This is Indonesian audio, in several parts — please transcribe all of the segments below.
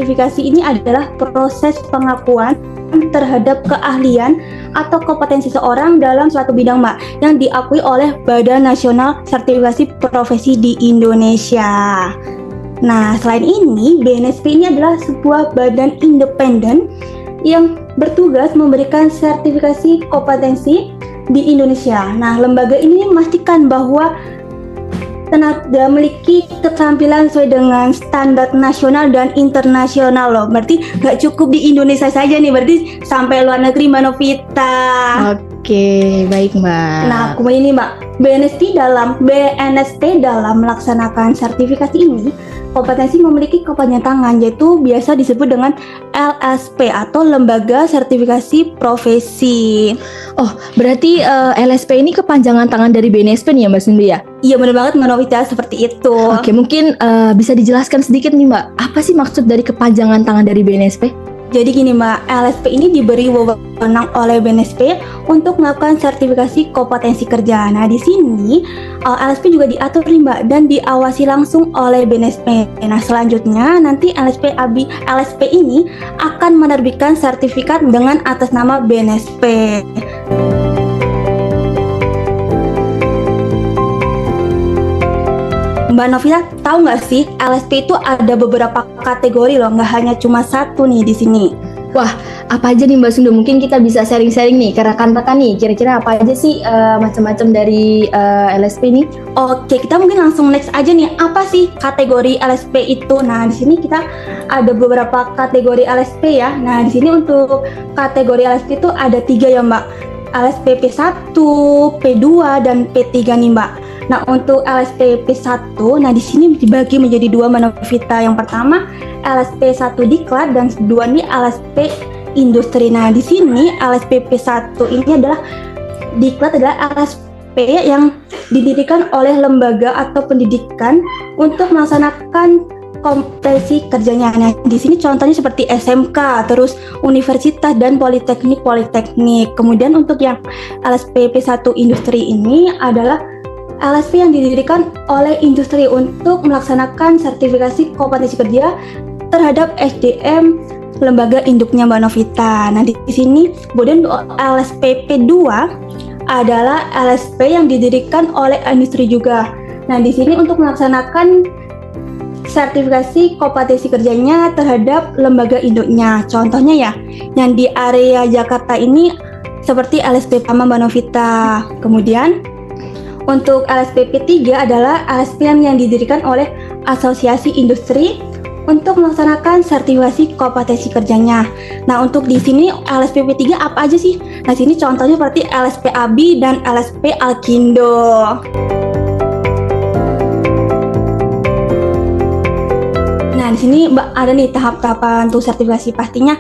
sertifikasi ini adalah proses pengakuan terhadap keahlian atau kompetensi seorang dalam suatu bidang, Mbak, yang diakui oleh Badan Nasional Sertifikasi Profesi di Indonesia. Nah, selain ini, BNSP ini adalah sebuah badan independen yang bertugas memberikan sertifikasi kompetensi di Indonesia. Nah, lembaga ini memastikan bahwa tenaga memiliki keterampilan sesuai dengan standar nasional dan internasional loh. Berarti nggak cukup di Indonesia saja nih, berarti sampai luar negeri, Mbak Novita. Oke, baik Mbak. Nah, kemudian ini Mbak, BNSP dalam melaksanakan sertifikasi ini, kompetensi memiliki kepanjangan yaitu biasa disebut dengan LSP atau Lembaga Sertifikasi Profesi. Oh, berarti LSP ini kepanjangan tangan dari BNSP nih ya Mbak Cindy ya? Iya benar banget Mbak Novita, seperti itu. Oke, mungkin bisa dijelaskan sedikit nih Mbak, apa sih maksud dari kepanjangan tangan dari BNSP? Jadi gini Mbak, LSP ini diberi wewenang oleh BNSP untuk melakukan sertifikasi kompetensi kerja. Nah di sini LSP juga diatur nih Mbak dan diawasi langsung oleh BNSP. Nah selanjutnya nanti LSP ini akan menerbitkan sertifikat dengan atas nama BNSP. Mbak Novita tahu nggak sih LSP itu ada beberapa kategori loh, nggak hanya cuma satu nih di sini. Wah, apa aja nih Mbak Sundu? Mungkin kita bisa sharing-sharing nih ke rekan-rekan nih. Kira-kira apa aja sih macam-macam dari LSP ini? Oke, kita mungkin langsung next aja nih. Apa sih kategori LSP itu? Nah, di sini kita ada beberapa kategori LSP ya. Nah, di sini untuk kategori LSP itu ada 3 ya Mbak. LSP P1, P2, dan P3 nih Mbak. Nah, untuk LSP P1, nah di sini dibagi menjadi 2 Mbak Novita. Yang pertama LSP 1 Diklat dan kedua ini LSP Industri. Nah, di sini LSP P1 ini adalah Diklat adalah LSP yang didirikan oleh lembaga atau pendidikan untuk melaksanakan kompetensi kerjanya. Nah, di sini contohnya seperti SMK, terus universitas dan politeknik. Kemudian untuk yang LSP P1 Industri ini adalah LSP yang didirikan oleh industri untuk melaksanakan sertifikasi kompetensi kerja terhadap SDM lembaga induknya Mbak Novita. Nah, di sini kemudian LSP P2 adalah LSP yang didirikan oleh industri juga. Nah, di sini untuk melaksanakan sertifikasi kompetensi kerjanya terhadap lembaga induknya. Contohnya ya, yang di area Jakarta ini seperti LSP Pama Mbak Novita. Kemudian untuk LSP P3 adalah LSP yang didirikan oleh asosiasi industri untuk melaksanakan sertifikasi kompetensi kerjanya. Nah, untuk di sini LSP P3 apa aja sih? Nah, sini contohnya seperti LSP ABI dan LSP Alkindo. Nah, di sini ada nih tahap-tahapan untuk sertifikasi. Pastinya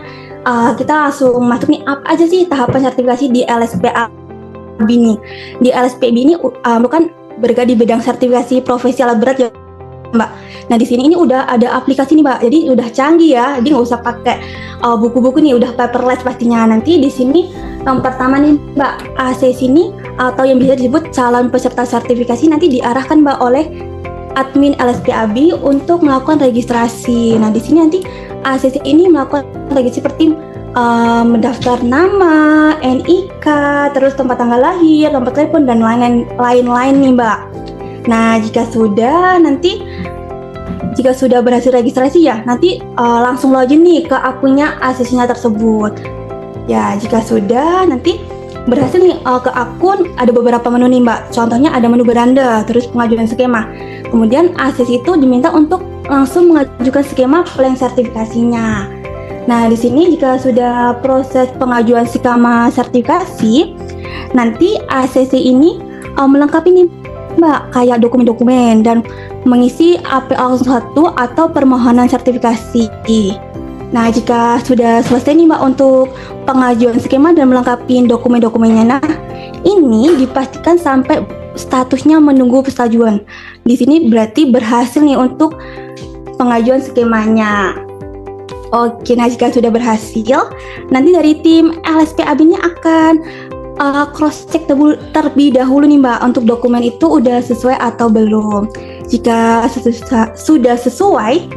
kita langsung masuk nih, apa aja sih tahapan sertifikasi di LSP ABI nih. Di LSP ABI ini bukan bergerak di bidang sertifikasi profesi alat berat ya Mbak. Nah, di sini ini udah ada aplikasi nih Mbak, jadi udah canggih ya, jadi nggak usah pakai buku-buku nih, udah paperless pastinya. Nanti di sini yang pertama nih Mbak, ACC ini atau yang bisa disebut calon peserta sertifikasi nanti diarahkan Mbak oleh admin LSP ABI untuk melakukan registrasi. Nah, di sini nanti ACC ini melakukan registrasi seperti mendaftar nama, NIK, terus tempat tanggal lahir, nomor telepon, dan lain-lain nih Mbak. Nah, jika sudah berhasil registrasi ya, nanti langsung login nih ke akunnya ACC-nya tersebut. Ya, jika sudah nanti berhasil nih ke akun, ada beberapa menu nih Mbak. Contohnya ada menu beranda, terus pengajuan skema. Kemudian ACC itu diminta untuk langsung mengajukan skema plan sertifikasinya. Nah, di sini jika sudah proses pengajuan skema sertifikasi, nanti ACC ini melengkapi nih Mbak kayak dokumen-dokumen dan mengisi APA1 atau permohonan sertifikasi. Nah, jika sudah selesai nih Mbak untuk pengajuan skema dan melengkapi dokumen-dokumennya, nah ini dipastikan sampai statusnya menunggu persetujuan. Di sini berarti berhasil nih untuk pengajuan skemanya. Oke, nah jika sudah berhasil, nanti dari tim LSP ABI ini akan cross check terlebih dahulu nih Mbak untuk dokumen itu udah sesuai atau belum. Jika sudah sesuai,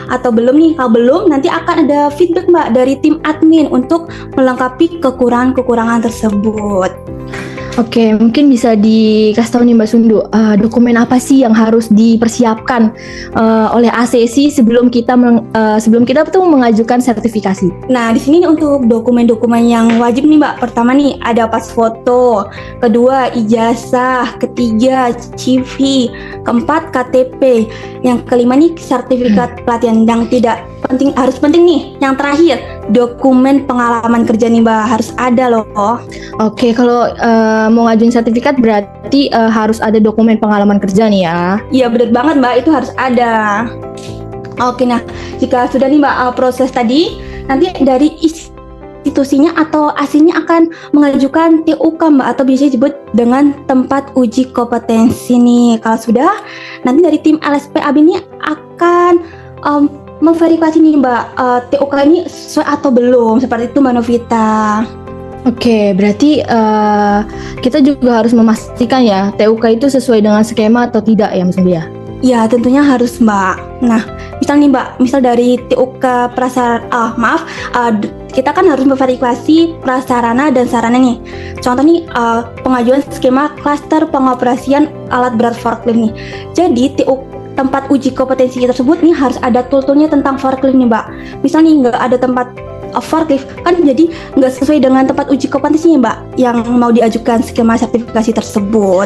atau belum nih? Kalau belum, nanti akan ada feedback Mbak dari tim admin untuk melengkapi kekurangan-kekurangan tersebut. Oke, mungkin bisa dikasih tahu nih Mbak Sundu, dokumen apa sih yang harus dipersiapkan oleh ACC sebelum kita tuh mengajukan sertifikasi? Nah, di sini nih untuk dokumen-dokumen yang wajib nih Mbak. Pertama nih ada pas foto, kedua ijazah, ketiga CV, keempat KTP, yang kelima nih sertifikat pelatihan. Yang tidak penting, harus penting nih, yang terakhir dokumen pengalaman kerja nih Mbak, harus ada loh. Oke, kalau mau ngajuin sertifikat berarti harus ada dokumen pengalaman kerja nih ya. Iya bener banget Mbak, itu harus ada. Oke, nah jika sudah nih Mbak proses tadi, nanti dari institusinya atau aslinya akan mengajukan TUK Mbak, atau biasanya disebut dengan tempat uji kompetensi nih. Kalau sudah, nanti dari tim LSPAB ini akan memverifikasi nih Mbak, TUK ini sesuai atau belum, seperti itu Mbak Novita. Oke, berarti kita juga harus memastikan ya TUK itu sesuai dengan skema atau tidak ya Mas Sundu ya? Ya tentunya harus Mbak. Nah, misal nih Mbak, misal dari TUK kita kan harus memverifikasi prasarana dan sarana nih. Contoh nih, pengajuan skema klaster pengoperasian alat berat forklift nih. Jadi tempat uji kompetensi tersebut nih harus ada tool-toolnya tentang forklift nih Mbak. Misal nih nggak ada tempat forklift, kan jadi nggak sesuai dengan tempat uji kompetensinya Mbak yang mau diajukan skema sertifikasi tersebut.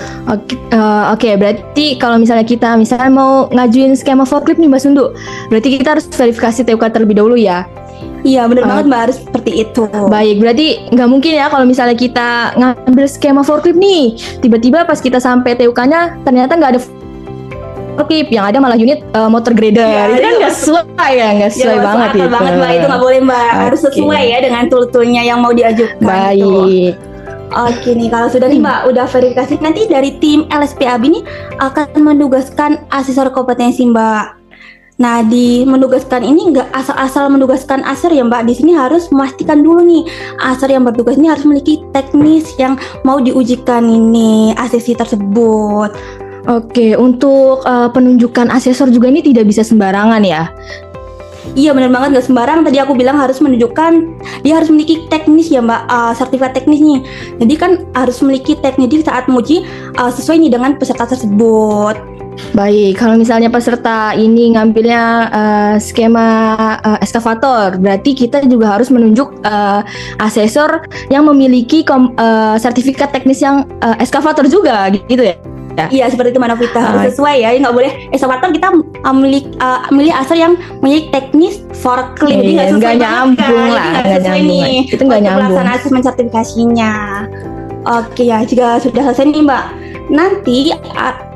Oke, berarti kalau misalnya kita mau ngajuin skema forklift nih Mbak Sundu, berarti kita harus verifikasi TUK terlebih dahulu ya? Iya benar banget Mbak, harus seperti itu. Baik, berarti nggak mungkin ya kalau misalnya kita ngambil skema forklift nih, tiba-tiba pas kita sampai TUK-nya ternyata nggak ada forklift, yang ada malah unit motor grader. Ya, itu kan nggak sesuai ya, nggak sesuai banget itu. Banget Mbak, itu nggak boleh Mbak, harus sesuai ya dengan tool-toolnya yang mau diajukan. Baik. Oke nih, kalau sudah nih Mbak, udah verifikasi, nanti dari tim LSPAB ini akan menugaskan asesor kompetensi Mbak. Nah, di menugaskan ini nggak asal-asal menugaskan asesor ya Mbak. Di sini harus memastikan dulu nih, asesor yang bertugas ini harus memiliki teknis yang mau diujikan ini ACC tersebut. Oke, untuk penunjukan asesor juga ini tidak bisa sembarangan ya? Iya benar banget, nggak sembarang. Tadi aku bilang harus menunjukkan dia harus memiliki teknis ya Mbak, sertifikat teknis nih. Jadi kan harus memiliki teknis di saat menguji sesuai nih dengan peserta tersebut. Baik, kalau misalnya peserta ini ngambilnya skema eskavator, berarti kita juga harus menunjuk asesor yang memiliki sertifikat teknis yang eskavator juga, gitu ya? Iya seperti itu Mbak Novita, harus sesuai ya, nggak boleh eskavator kita milih asesor yang memiliki teknis forklift, jadi nggak nyambung lah, nggak sesuai nih, itu nggak nyambung pelaksanaan asesmen sertifikasinya. Oke ya, jika sudah selesai nih Mbak, nanti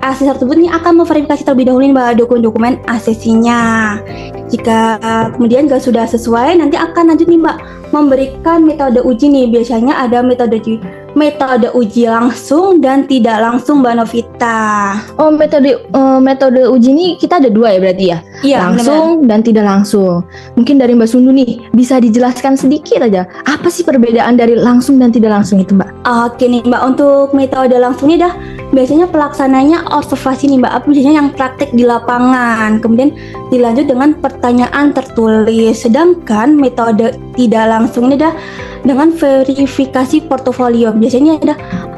asesor tersebut nih akan memverifikasi terlebih dahulu nih Mbak dokumen ACC-nya. Jika kemudian nggak sudah sesuai, nanti akan lanjut nih Mbak memberikan metode uji nih. Biasanya ada metode uji langsung dan tidak langsung Mbak Novita. Oh, metode uji ini kita ada dua ya berarti ya? Iya, langsung dan tidak langsung. Mungkin dari Mbak Sundu nih bisa dijelaskan sedikit aja, apa sih perbedaan dari langsung dan tidak langsung itu Mbak? Oke nih Mbak, untuk metode langsung ini biasanya pelaksananya observasi nih Mbak, biasanya yang praktek di lapangan, kemudian dilanjut dengan pertanyaan tertulis. Sedangkan metode tidak langsung ini dengan verifikasi portofolio. Biasanya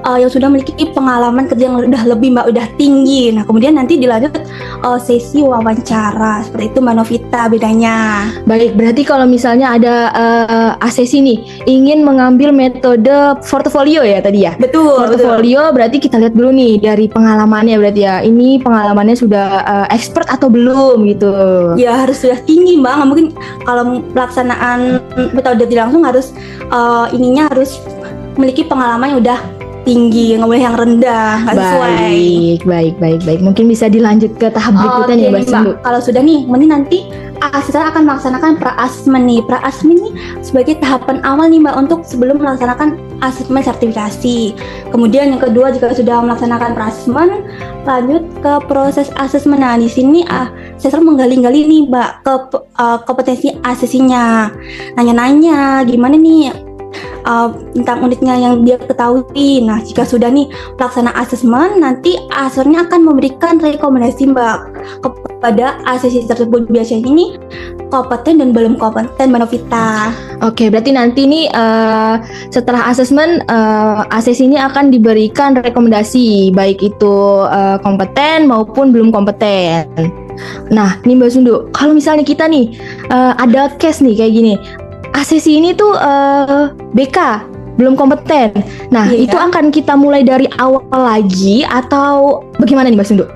yang sudah memiliki pengalaman kerja yang udah tinggi. Nah, kemudian nanti dilanjut sesi wawancara. Seperti itu Mbak Novita bedanya. Baik, berarti kalau misalnya ada ACC nih ingin mengambil metode portofolio ya tadi ya? Betul. Portofolio berarti kita lihat dulu nih dari pengalamannya berarti ya. Ini pengalamannya sudah expert atau belum gitu? Ya harus sudah tinggi Mbak. Nggak mungkin kalau pelaksanaan metode tidak langsung harus harus memiliki pengalaman yang udah tinggi, nggak boleh yang rendah, nggak sesuai. Baik. Mungkin bisa dilanjut ke tahap berikutnya nih Mbak Sundu. Kalau sudah nih, nanti asesor akan melaksanakan pra-asesmen nih. Pra-asesmen ini sebagai tahapan awal nih Mbak untuk sebelum melaksanakan asesmen sertifikasi. Kemudian yang kedua, jika sudah melaksanakan pra-asesmen, lanjut ke proses asesmen. Nah, di sini asesor menggali-gali nih Mbak ke kompetensi ACC-nya. Nanya-nanya gimana nih tentang unitnya yang dia ketahui. Nah, jika sudah nih pelaksana asesmen, nanti asesornya akan memberikan rekomendasi Mbak pada asesi tersebut. Biasanya ini kompeten dan belum kompeten, Mbak Novita. Oke, berarti nanti nih setelah asesmen ACC ini akan diberikan rekomendasi baik itu kompeten maupun belum kompeten. Nah, nih Mbak Sundu, kalau misalnya kita nih ada case nih kayak gini, ACC ini tuh BK belum kompeten. Nah, Iya. itu akan kita mulai dari awal lagi atau bagaimana nih Mbak Sundu?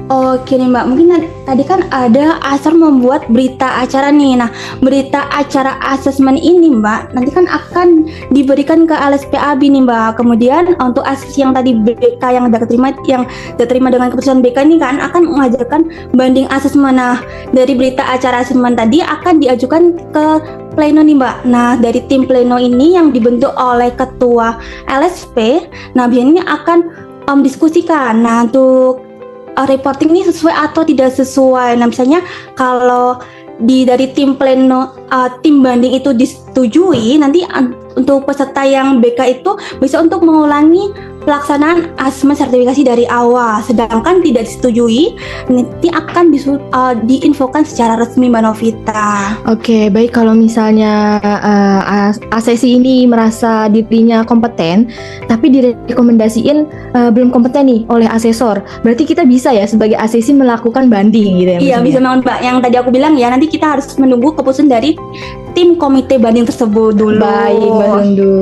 Oke nih Mbak, mungkin tadi kan ada ASER membuat berita acara nih. Nah, berita acara asesmen ini Mbak, nanti kan akan diberikan ke LSPAB nih Mbak. Kemudian untuk asesi yang tadi BK yang diterima dengan keputusan BK ini kan akan mengajarkan banding asesmen. Nah, dari berita acara asesmen tadi akan diajukan ke pleno nih Mbak. Nah, dari tim pleno ini yang dibentuk oleh ketua LSP, nah biasanya akan diskusikan. Nah, untuk reporting ini sesuai atau tidak sesuai. Nah, misalnya kalau dari tim pleno, tim banding itu disetujui, nanti untuk peserta yang BK itu bisa untuk mengulangi pelaksanaan asesmen sertifikasi dari awal. Sedangkan tidak disetujui, nanti akan diinfokan secara resmi Mbak Novita. Oke, baik, kalau misalnya ACC ini merasa dirinya kompeten, tapi direkomendasiin belum kompeten nih oleh asesor, berarti kita bisa ya sebagai ACC melakukan banding gitu ya? Iya, bisa banget Mbak. Yang tadi aku bilang ya, nanti kita harus menunggu keputusan dari tim komite banding tersebut dulu. Baik, Mbak Sundu.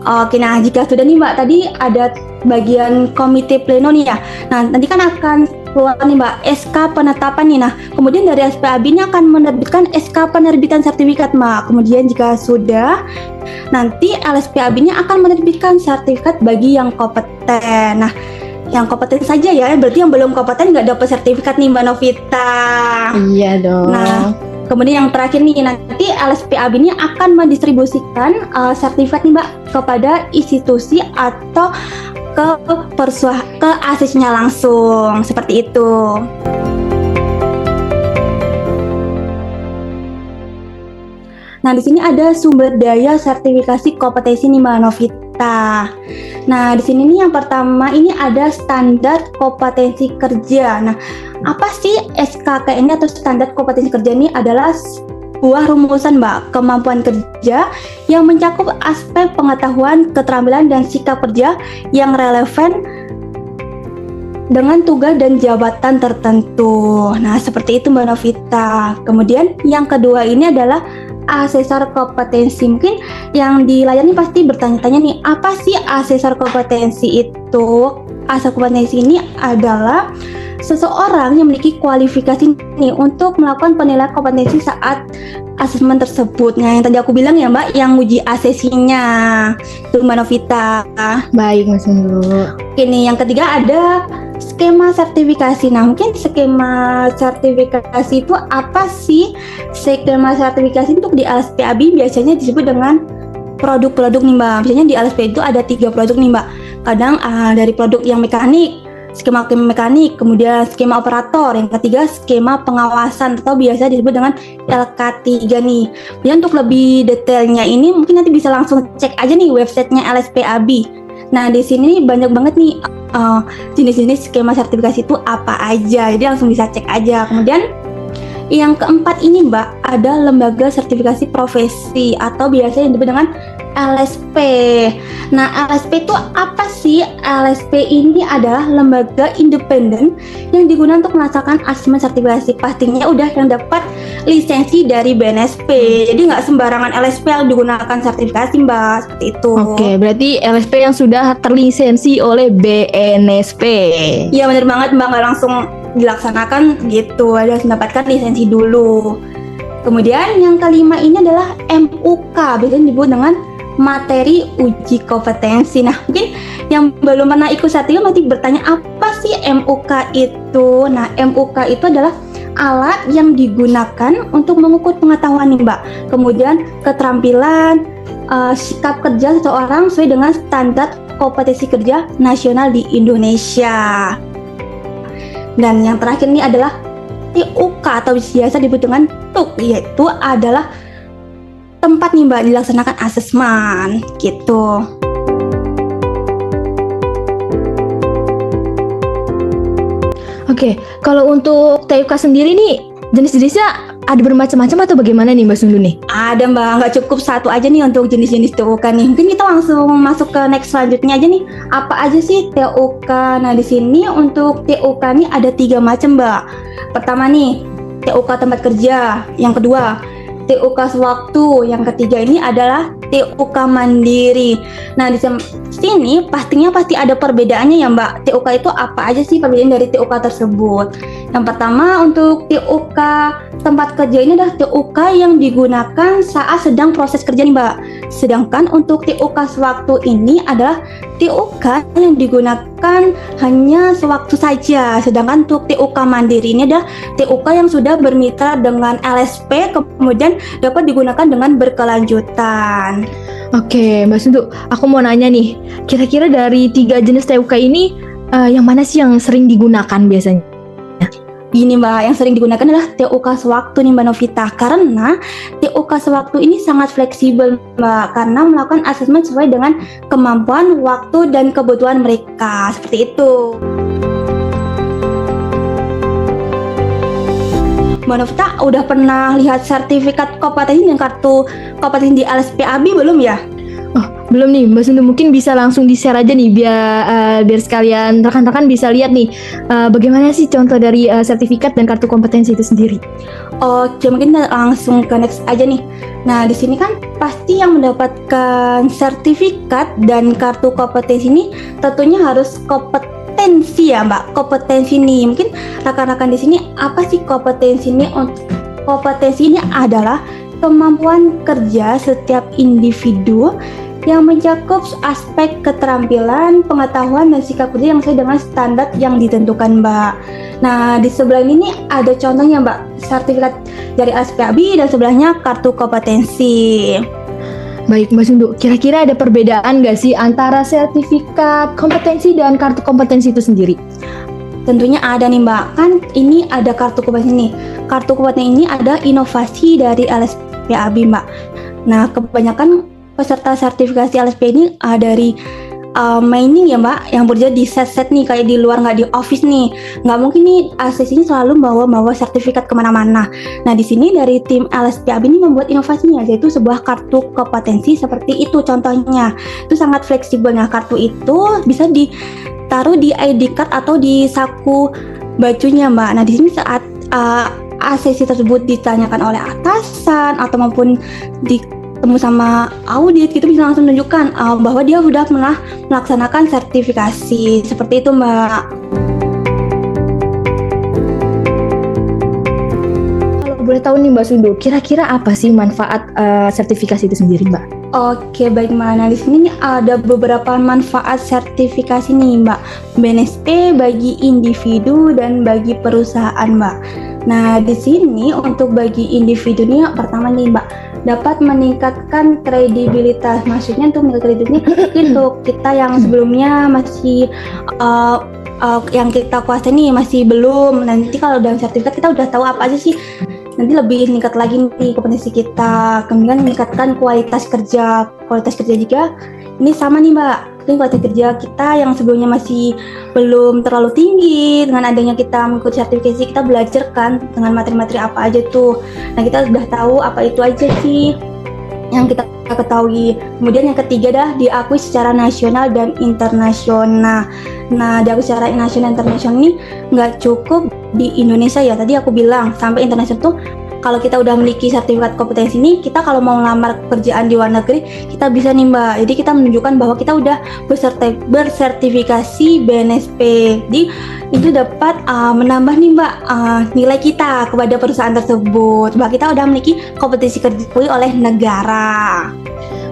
Oke, nah jika sudah nih Mbak, tadi ada bagian komite pleno nih ya. Nah, nanti kan akan keluar nih Mbak SK penetapan nih. Nah, kemudian dari SPAB ini akan menerbitkan SK penerbitan sertifikat Mbak. Kemudian jika sudah, nanti LSPAB-nya akan menerbitkan sertifikat bagi yang kompeten. Nah, yang kompeten saja ya, berarti yang belum kompeten nggak dapat sertifikat nih Mbak Novita. Iya dong. Nah, kemudian yang terakhir nih, nanti LSPAB ini akan mendistribusikan sertifikat nih Mbak kepada institusi atau ke ACC-nya langsung, seperti itu. Nah, di sini ada sumber daya sertifikasi kompetensi nih Mbak Novita. Nah, di sini nih yang pertama ini ada standar kompetensi kerja. Nah, apa sih SKKN atau standar kompetensi kerja ini? Adalah sebuah rumusan Mbak, kemampuan kerja yang mencakup aspek pengetahuan, keterampilan, dan sikap kerja yang relevan dengan tugas dan jabatan tertentu. Nah, seperti itu Mbak Novita. Kemudian yang kedua ini adalah asesor kompetensi. Mungkin yang dilayani pasti bertanya-tanya nih, apa sih asesor kompetensi itu? Asesor kompetensi ini adalah seseorang yang memiliki kualifikasi nih untuk melakukan penilaian kompetensi saat asesmen tersebut. Nah, yang tadi aku bilang ya Mbak, yang uji ACC-nya itu Mbak Novita. Baik, Mas Sundu. Oke nih, yang ketiga ada skema sertifikasi. Nah, mungkin skema sertifikasi itu apa sih? Skema sertifikasi untuk di LSPAB biasanya disebut dengan produk-produk nih Mbak. Biasanya di LSP itu ada 3 produk nih Mbak. Kadang dari produk yang mekanik, skema mekanik, kemudian skema operator, yang ketiga skema pengawasan atau biasa disebut dengan LK3 nih. Kemudian untuk lebih detailnya ini mungkin nanti bisa langsung cek aja nih websitenya LSPAB. Nah, di sini banyak banget nih jenis-jenis skema sertifikasi itu apa aja, jadi langsung bisa cek aja. Kemudian yang keempat ini Mbak, ada lembaga sertifikasi profesi atau biasanya disebut dengan LSP. Nah, LSP itu apa sih? LSP ini adalah lembaga independen yang digunakan untuk melaksanakan asesmen sertifikasi. Pastinya udah yang dapat lisensi dari BNSP. Jadi nggak sembarangan LSP yang digunakan sertifikasi Mbak, seperti itu. Oke, berarti LSP yang sudah terlisensi oleh BNSP. Iya bener banget Mbak, nggak langsung dilaksanakan gitu, harus mendapatkan lisensi dulu. Kemudian yang kelima ini adalah MUK, biasanya disebut dengan materi uji kompetensi. Nah, mungkin yang belum pernah ikut sertifikat nanti bertanya apa sih MUK itu? Nah, MUK itu adalah alat yang digunakan untuk mengukur pengetahuan nih Mbak, kemudian keterampilan, sikap kerja seseorang sesuai dengan standar kompetensi kerja nasional di Indonesia. Dan yang terakhir ini adalah TUK atau biasa disebut dengan TUK, yaitu adalah tempat nih Mbak dilaksanakan asesmen gitu. Oke, kalau untuk TUK sendiri nih jenis-jenisnya ada bermacam-macam atau bagaimana nih Mbak Sundu nih? Ada Mbak, nggak cukup satu aja nih untuk jenis-jenis TUK nih. Mungkin kita langsung masuk ke next selanjutnya aja nih. Apa aja sih TUK? Nah di sini untuk TUK nih ada 3 macam Mbak. Pertama nih TUK tempat kerja. Yang kedua TUK sewaktu. Yang ketiga ini adalah TUK mandiri. Nah di sini pastinya pasti ada perbedaannya ya Mbak. TUK itu apa aja sih perbedaan dari TUK tersebut? Yang pertama untuk TUK tempat kerja ini adalah TUK yang digunakan saat sedang proses kerja nih Mbak. Sedangkan untuk TUK sewaktu ini adalah TUK yang digunakan hanya sewaktu saja. Sedangkan untuk TUK mandiri ini adalah TUK yang sudah bermitra dengan LSP kemudian dapat digunakan dengan berkelanjutan. Oke, Mbak Sundu, aku mau nanya nih, kira-kira dari 3 jenis TUK ini yang mana sih yang sering digunakan biasanya? Gini Mbak, yang sering digunakan adalah TUK sewaktu nih Mbak Novita. Karena TUK sewaktu ini sangat fleksibel Mbak, karena melakukan asesmen sesuai dengan kemampuan, waktu, dan kebutuhan mereka. Seperti itu. Mbak Novita udah pernah lihat sertifikat kompetensi dan kartu kompetensi di LSPAB belum ya? Oh, belum nih Mbak Sundu, mungkin bisa langsung di-share aja nih biar sekalian rekan-rekan bisa lihat nih bagaimana sih contoh dari sertifikat dan kartu kompetensi itu sendiri. Oke, mungkin kita langsung ke next aja nih. Nah, di sini kan pasti yang mendapatkan sertifikat dan kartu kompetensi ini tentunya harus kompetensi ya Mbak. Kompetensi nih, mungkin rekan-rekan di sini apa sih kompetensi ini? Kompetensi ini adalah kemampuan kerja setiap individu yang mencakup aspek keterampilan, pengetahuan, dan sikap kerja yang sesuai dengan standar yang ditentukan Mbak. Nah di sebelah ini nih ada contohnya Mbak, sertifikat dari LSPAB dan sebelahnya kartu kompetensi. Baik Mbak Sundu, kira-kira ada perbedaan nggak sih antara sertifikat kompetensi dan kartu kompetensi itu sendiri? Tentunya ada nih Mbak, kan ini ada kartu kompetensi nih. Kartu kompetensi ini ada inovasi dari LSPAB Mbak. Nah kebanyakan peserta sertifikasi LSP ini dari mining ya Mbak, yang bekerja di set-set nih, kayak di luar, nggak di office nih. Nggak mungkin nih ACC ini selalu bawa sertifikat kemana-mana. Nah di sini dari tim LSPAB ini membuat inovasinya, yaitu sebuah kartu kompetensi seperti itu contohnya. Itu sangat fleksibel. Nah kartu itu bisa ditaruh di ID card atau di saku bajunya Mbak. Nah di sini saat ACC tersebut ditanyakan oleh atasan atau maupun ketemu sama audit, gitu bisa langsung menunjukkan bahwa dia sudah pernah melaksanakan sertifikasi. Seperti itu Mbak. Kalau boleh tahu nih Mbak Sundu, kira-kira apa sih manfaat sertifikasi itu sendiri Mbak? Oke baik Mbak, nah di sini nih ada beberapa manfaat sertifikasi nih Mbak. BNSP bagi individu dan bagi perusahaan Mbak. Nah di sini untuk bagi individu nih pertama nih Mbak, dapat meningkatkan kredibilitas. Maksudnya untuk meningkatkan kredibilitas mungkin untuk kita yang sebelumnya masih yang kita kuasai nih masih belum. Nanti kalau dalam sertifikat kita udah tahu apa aja sih, nanti lebih meningkat lagi nih kompetensi kita. Kemudian meningkatkan kualitas kerja. Kualitas kerja juga ini sama nih Mbak, mungkin kualitas kerja kita yang sebelumnya masih belum terlalu tinggi, dengan adanya kita mengikuti sertifikasi kita belajar kan dengan materi-materi apa aja tuh. Nah kita sudah tahu apa itu aja sih yang kita ketahui. Kemudian yang ketiga adalah diakui secara nasional dan internasional. Nah diakui secara nasional dan internasional ini nggak cukup di Indonesia ya, tadi aku bilang sampai internasional tuh. Kalau kita udah memiliki sertifikat kompetensi ini, kita kalau mau ngelamar pekerjaan di luar negeri, kita bisa nih Mbak. Jadi kita menunjukkan bahwa kita udah bersertifikasi BNSP. Jadi itu dapat menambah nih Mbak nilai kita kepada perusahaan tersebut. Bahwa kita udah memiliki kompetensi kerja oleh negara.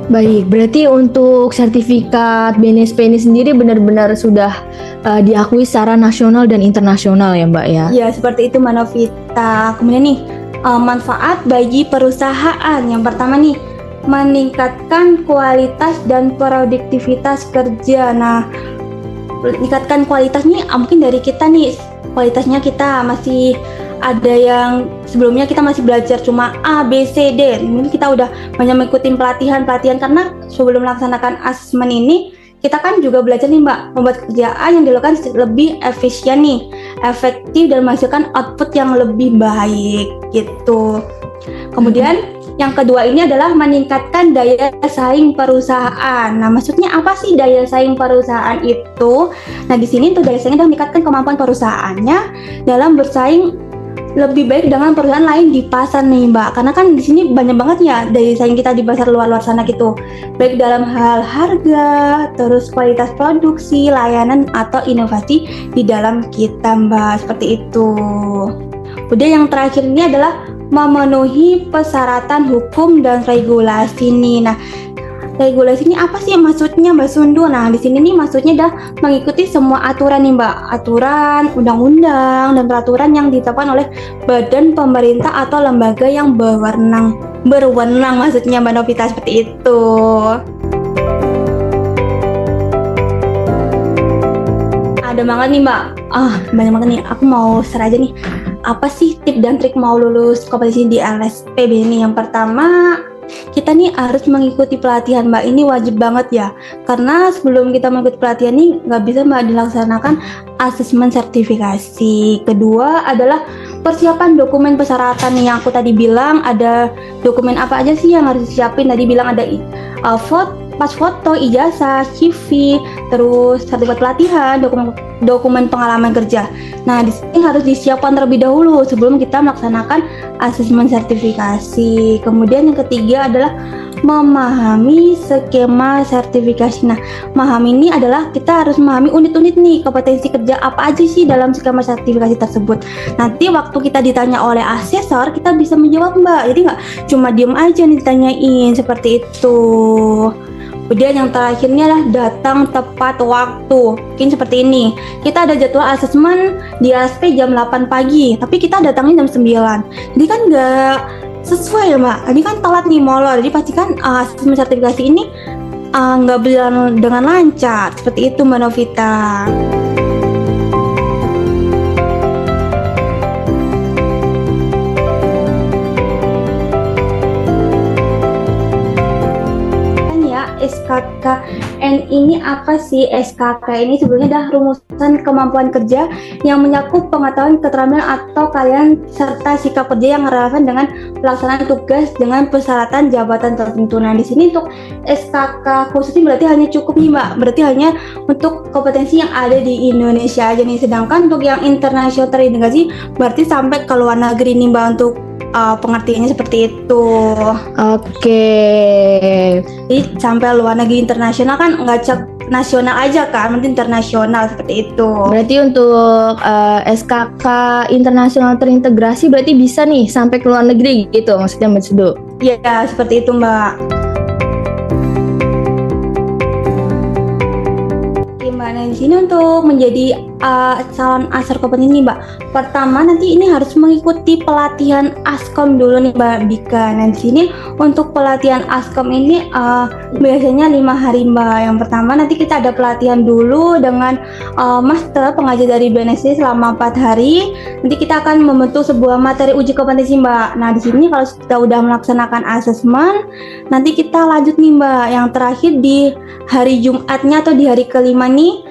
Baik, berarti untuk sertifikat BNSP ini sendiri benar-benar sudah diakui secara nasional dan internasional ya Mbak ya? Ya seperti itu Mbak Novita. Kemudian nih manfaat bagi perusahaan. Yang pertama nih, meningkatkan kualitas dan produktivitas kerja. Nah, meningkatkan kualitas nih mungkin dari kita nih, kualitasnya kita masih ada yang sebelumnya kita masih belajar cuma A, B, C, D. Mungkin kita udah banyak mengikuti pelatihan karena sebelum melaksanakan asesmen ini kita kan juga belajar nih Mbak, membuat kerjaan yang dilakukan lebih efisien nih. efektif dan menghasilkan output yang lebih baik gitu. Kemudian yang kedua ini adalah meningkatkan daya saing perusahaan. Nah, maksudnya apa sih daya saing perusahaan itu? Nah, di sini untuk daya saing adalah meningkatkan kemampuan perusahaannya dalam bersaing lebih baik dengan perusahaan lain di pasar nih, Mbak. Karena kan di sini banyak banget ya daya saing kita di pasar luar sana gitu. Baik dalam hal harga, terus kualitas produksi, layanan atau inovasi di dalam kita, Mbak. Seperti itu. Kemudian yang terakhir ini adalah memenuhi persyaratan hukum dan regulasi nih. Nah, regulasi ini apa sih maksudnya, Mbak Sundu? Nah, di sini nih maksudnya dah mengikuti semua aturan nih, Mbak. Aturan, undang-undang, dan peraturan yang ditetapkan oleh badan pemerintah atau lembaga yang berwenang maksudnya, Mbak Novita, seperti itu. Ada banget nih, Mbak. Banyak banget nih. Aku mau share aja nih. Apa sih tips dan trik mau lulus kompetisi di LSPB ini? Yang pertama, kita nih harus mengikuti pelatihan, Mbak. Ini wajib banget ya, karena sebelum kita mengikuti pelatihan ini nggak bisa, Mbak, dilaksanakan asesmen sertifikasi. Kedua adalah persiapan dokumen persyaratan nih, yang aku tadi bilang. Ada dokumen apa aja sih yang harus disiapin? Tadi bilang ada pas foto, ijazah, CV, terus sertifikat pelatihan, dokumen pengalaman kerja. Nah, di sini harus disiapkan terlebih dahulu sebelum kita melaksanakan asesmen sertifikasi. Kemudian yang ketiga adalah memahami skema sertifikasi. Nah, memahami ini adalah kita harus memahami unit-unit nih, kompetensi kerja apa aja sih dalam skema sertifikasi tersebut. Nanti waktu kita ditanya oleh asesor, kita bisa menjawab, Mbak. Jadi nggak cuma diem aja nih ditanyain, seperti itu. Kemudian yang terakhir ini adalah datang tepat waktu. Mungkin seperti ini, kita ada jadwal asesmen di ASP jam 8 pagi, tapi kita datangnya jam 9. Jadi kan nggak sesuai ya, Mbak. Ini kan telat nih, molor. Jadi pastikan asesmen sertifikasi ini nggak berjalan dengan lancar. Seperti itu, Mbak Novita. SKKN ini apa sih? SKK ini sebenarnya adalah rumusan kemampuan kerja yang mencakup pengetahuan, keterampilan atau kalian serta sikap kerja yang relevan dengan pelaksanaan tugas dengan persyaratan jabatan tertentu. Nah, di sini untuk SKK khusus ini berarti hanya cukup nih, Mbak. Berarti hanya untuk kompetensi yang ada di Indonesia aja nih. Sedangkan untuk yang internasional terintegrasi berarti sampai ke luar negeri nih, Mbak, untuk pengertiannya seperti itu. Oke. Jadi sampai luar negeri, internasional kan nggak cek nasional aja kan, nanti internasional, seperti itu. Berarti untuk SKK internasional terintegrasi berarti bisa nih sampai ke luar negeri gitu maksudnya, Mbak Sundu? Iya, seperti itu, Mbak. Gimana di sini untuk menjadi calon asesor kompetisi nih, Mbak? Pertama, nanti ini harus mengikuti pelatihan Askom dulu nih, Mbak Bika. Nah, di sini untuk pelatihan Askom ini biasanya 5 hari, Mbak. Yang pertama nanti kita ada pelatihan dulu dengan master pengajar dari BNSD selama 4 hari. Nanti kita akan membentuk sebuah materi uji kompetensi, Mbak. Nah, di sini kalau kita udah melaksanakan asesmen, nanti kita lanjut nih, Mbak. Yang terakhir di hari Jumatnya atau di hari kelima nih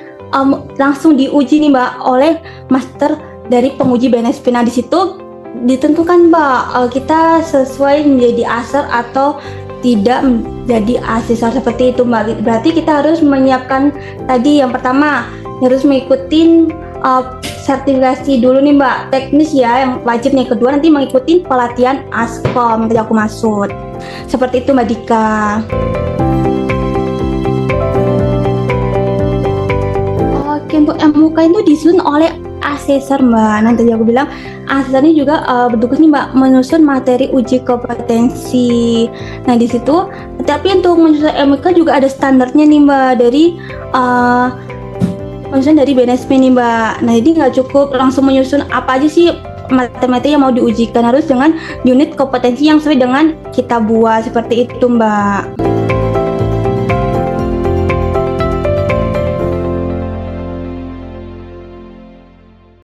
langsung diuji nih, Mbak, oleh master dari penguji BNSP. Nah, di situ ditentukan, Mbak, kita sesuai menjadi asesor atau tidak menjadi asesor, seperti itu, Mbak. Berarti kita harus menyiapkan tadi yang pertama harus mengikuti sertifikasi dulu nih, Mbak, teknis ya, yang wajib nih. Kedua nanti mengikuti pelatihan Askom yang tadi aku maksud. Seperti itu, Mbak Dika. Oke, untuk MUK itu disusun oleh asesor, Mbak. Nanti aku bilang asesor ini juga bertugas nih, Mbak, menyusun materi uji kompetensi. Nah, di situ tapi untuk menyusun MUK juga ada standarnya nih, Mbak, dari menyusun dari BNSP nih, Mbak. Nah, jadi nggak cukup langsung menyusun apa aja sih materi yang mau diujikan, harus dengan unit kompetensi yang sesuai dengan kita buat, seperti itu, Mbak.